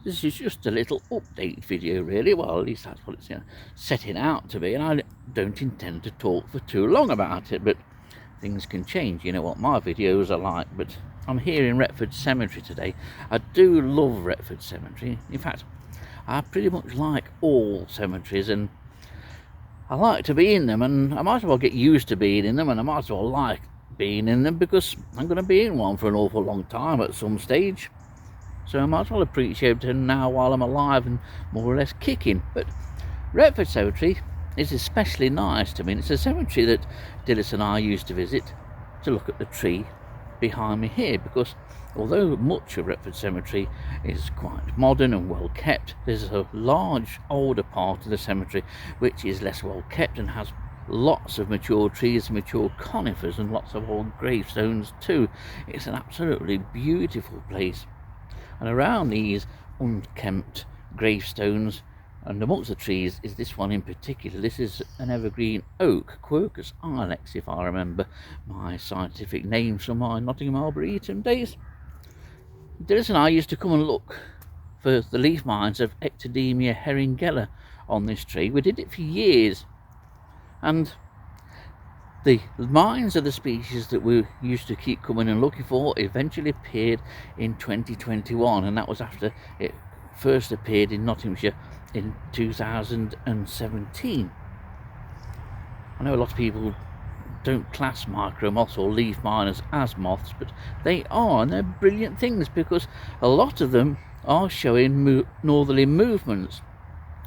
This is just a little update video really, well at least that's what it's setting out to be, and I don't intend to talk for too long about it, but things can change, you know what my videos are like. But I'm here in Retford Cemetery today. I do love Retford Cemetery. In fact, I pretty much like all cemeteries, and I like to be in them, and I might as well get used to being in them, and I might as well like being in them because I'm going to be in one for an awful long time at some stage. So I might as well appreciate it now while I'm alive and more or less kicking. But Retford Cemetery is especially nice to me. It's a cemetery that Dillis and I used to visit to look at the tree behind me here, because although much of Retford Cemetery is quite modern and well kept, there's a large older part of the cemetery which is less well kept and has lots of mature trees, mature conifers, and lots of old gravestones too. It's an absolutely beautiful place. And around these unkempt gravestones and amongst the trees is this one in particular. This is an evergreen oak, Quercus ilex, if I remember my scientific name from my Nottingham Arboretum days. Dillis and I used to come and look for the leaf mines of Ectodemia heringella on this tree. We did it for years, and the mines of the species that we used to keep coming and looking for eventually appeared in 2021, and that was after it first appeared in Nottinghamshire in 2017. I know a lot of people don't class micro moths or leaf miners as moths, but they are, and they're brilliant things because a lot of them are showing northerly movements.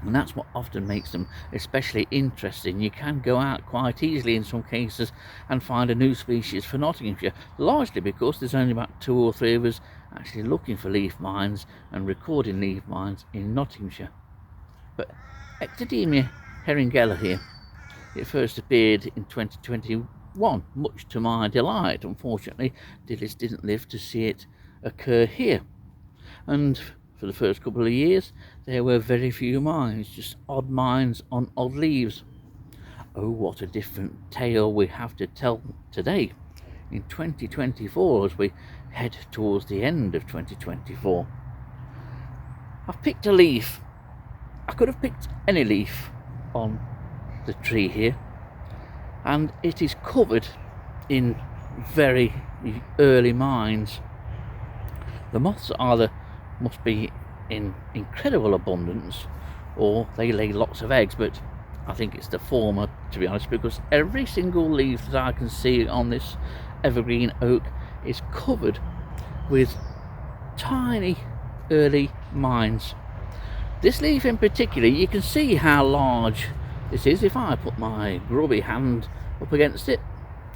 And that's what often makes them especially interesting. You can go out quite easily in some cases and find a new species for Nottinghamshire, largely because there's only about 2 or 3 of us actually looking for leaf mines and recording leaf mines in Nottinghamshire. But Ectodemia heringella here, it first appeared in 2021, much to my delight. Unfortunately, Dillis didn't live to see it occur here, and for the first couple of years there were very few mines, just odd mines on odd leaves. Oh, what a different tale we have to tell today in 2024 as we head towards the end of 2024. I've picked a leaf. I could have picked any leaf on the tree here, and it is covered in very early mines. The moths either must be in incredible abundance or they lay lots of eggs, but I think it's the former, to be honest, because every single leaf that I can see on this evergreen oak is covered with tiny early mines. This leaf in particular, you can see how large this is. If I put my grubby hand up against it,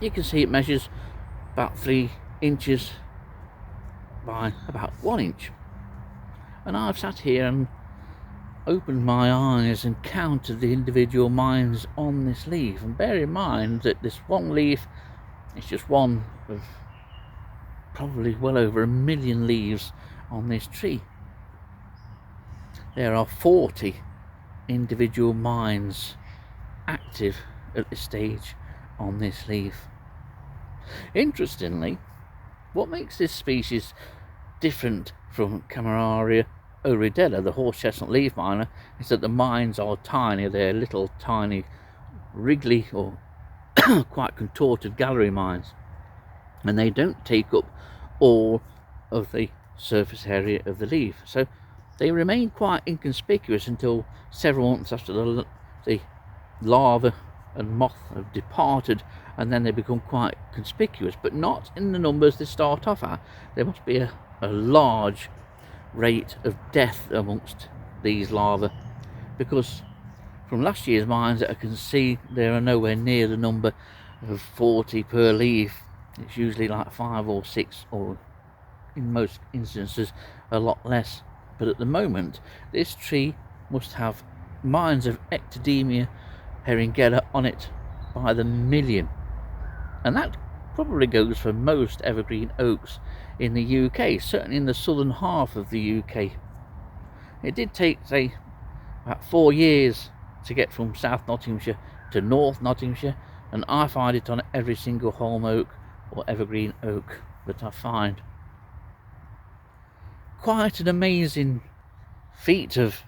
you can see it measures about 3 inches by about 1 inch. And I've sat here and opened my eyes and counted the individual mines on this leaf, and bear in mind that this one leaf is just one of probably well over 1 million leaves on this tree. There are 40 individual mines active at this stage on this leaf. Interestingly, what makes this species different from Camararia oridella, the horse chestnut leaf miner, is that the mines are tiny. They're little tiny wriggly or quite contorted gallery mines, and they don't take up all of the surface area of the leaf, so they remain quite inconspicuous until several months after the larva and moth have departed, and then they become quite conspicuous, but not in the numbers they start off at. There must be a large rate of death amongst these larvae, because from last year's mines that I can see, there are nowhere near the number of 40 per leaf. It's usually like 5 or 6, or in most instances a lot less. But at the moment this tree must have mines of Ectodemia heringella on it by the million, and that probably goes for most evergreen oaks in the UK, certainly in the southern half of the UK. It did take, say, about 4 years to get from South Nottinghamshire to North Nottinghamshire, and I find it on every single holm oak or evergreen oak that I find. Quite an amazing feat of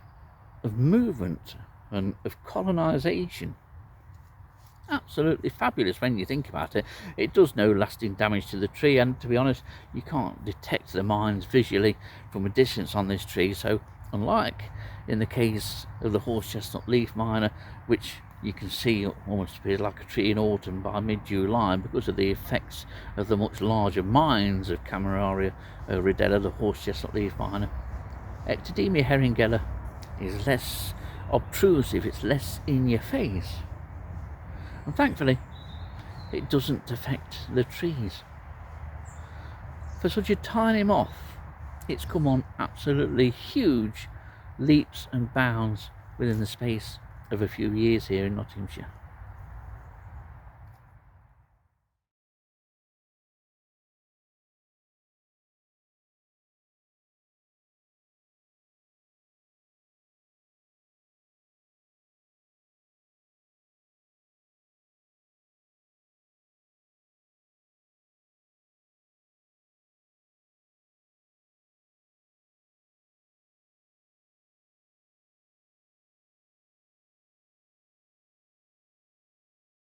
movement and of colonization. Absolutely fabulous when you think about it. It does no lasting damage to the tree, and to be honest, you can't detect the mines visually from a distance on this tree. So unlike in the case of the horse chestnut leaf miner, which you can see almost appears like a tree in autumn by mid-July because of the effects of the much larger mines of Cameraria ridella, the horse chestnut leaf miner, Ectodemia heringella is less obtrusive, it's less in your face. And thankfully, it doesn't affect the trees. For such a tiny moth, it's come on absolutely huge leaps and bounds within the space of a few years here in Nottinghamshire.